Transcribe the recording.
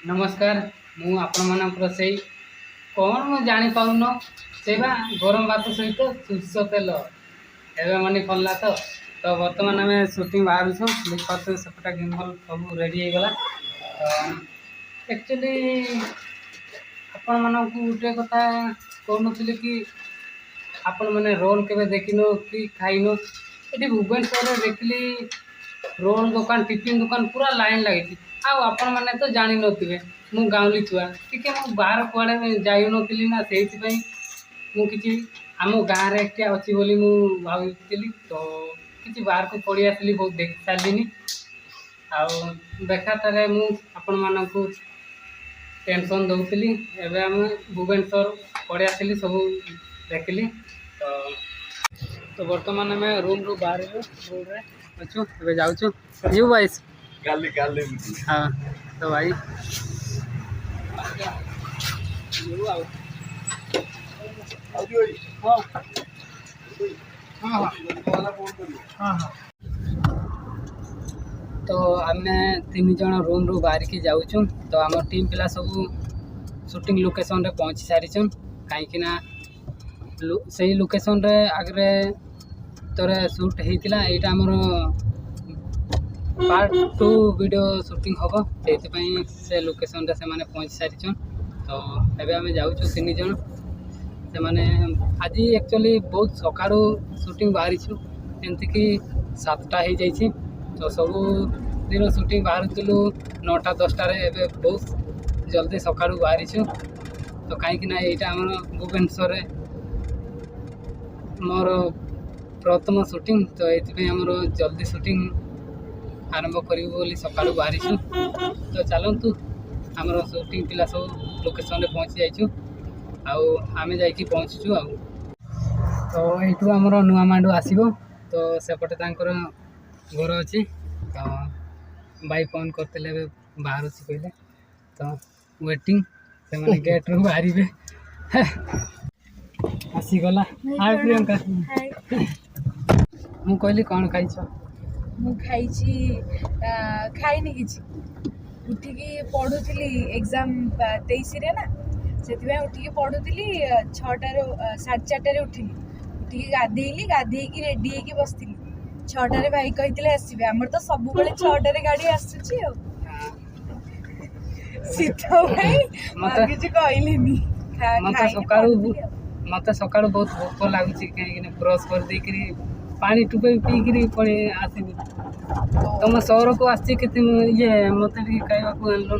नमस्कार मु आपण से कौन मु जानी पाउन से गरम भात सहित सोर्ष तेल एवं मन पड़ा तो बर्तमान आम सुटिंग बाहर देखते सेपटा गिम्बल सब रेडी होगला। एक्चुअली आपण मानक गोटे कथा कहूँ कि आपण मैंने रोल के देखिन कि खाइन ये भुवनेश्वर देखली रोल दुकान टिफिन दुकान पूरा लाइन लगी आपण मैंने तो जानी नथिबे मु गाँवली छुआ टिके मु बाहर कुआड़े जाई नथिली ना सेहि मु किछि आम गाँव रे एकटा अछि बोली मु भावितिली तो किछि बाहर को पड़ी आसली बहुत देख सारिनी आउ देखाटारे मु आपण मानकु टेंशन दउतिली एबे हम भुवनेश्वर पड़ी आसली सब देखली तो वर्तमान आम रूम रु बाहर रोड रे अच्छु एबे जाउछु यू वाइस गाली गाली हाँ तो भाई तो आम तीन जन रूम रु बाहर की जाऊँ तो आम टीम पिला सब शूटिंग लोकेशन रे पहुँची सारी कहीं से लोकेशन रे आगे तोरे शूट होता यहाँ आमर पार्ट 2 वीडियो शूटिंग हम से लोकेशन रे से माने पहुँची सारी तो एबे आम जाऊँ तीन जन से माने आज एक्चुअली बहुत सकाळू शूटिंग बाहरी एमती कि 7टा हो जाइए तो सब दिन शूटिंग बाहर 9टा 10टा एबे बहुत जल्दी सकाळू बाहरी तो कहीं यहाँ आम भुवनेश्वर मोर प्रथम शूटिंग तो ये आमर जल्दी शूटिंग आरंभ करी सकाळू बाहरी तो चलतु आमर शूटिंग पिला सब लोकेशन रे पहुँची जाइछु आमे जाइकी पहुँचुछु तो यू आमर नुआ मांडू आसो तो सेपटे तांकर घर अच्छी तो भाई फोन करते बाहर कहले तो वेटिंग से माने गेट रू बाहर आसीगला। हाय प्रियंका मु कहली कौन खाइछ मु खाइछि खाइनी किछि उठिकी पढ़ुଥିଲି एग्जाम 23 रे ना सेतिबे उठिकी पढ़ुଥିଲି 6टा रे 4:30 रे उठिकी गाधेइली गाधेइकी रेडी हेकी बसथिली 6टा रे भाई कहितले आसीबे हमर तो सब बेले 6टा रे गाड़ी आसुची सीता भाई मते किछि कहलिनी मते सकाळू बहुत भोक लागुची कहीं ब्रश कर देकरी पानी टुपे पीकरी पड़े आसबी तुम सहर को आसी ये मत खाइबा को आनलो।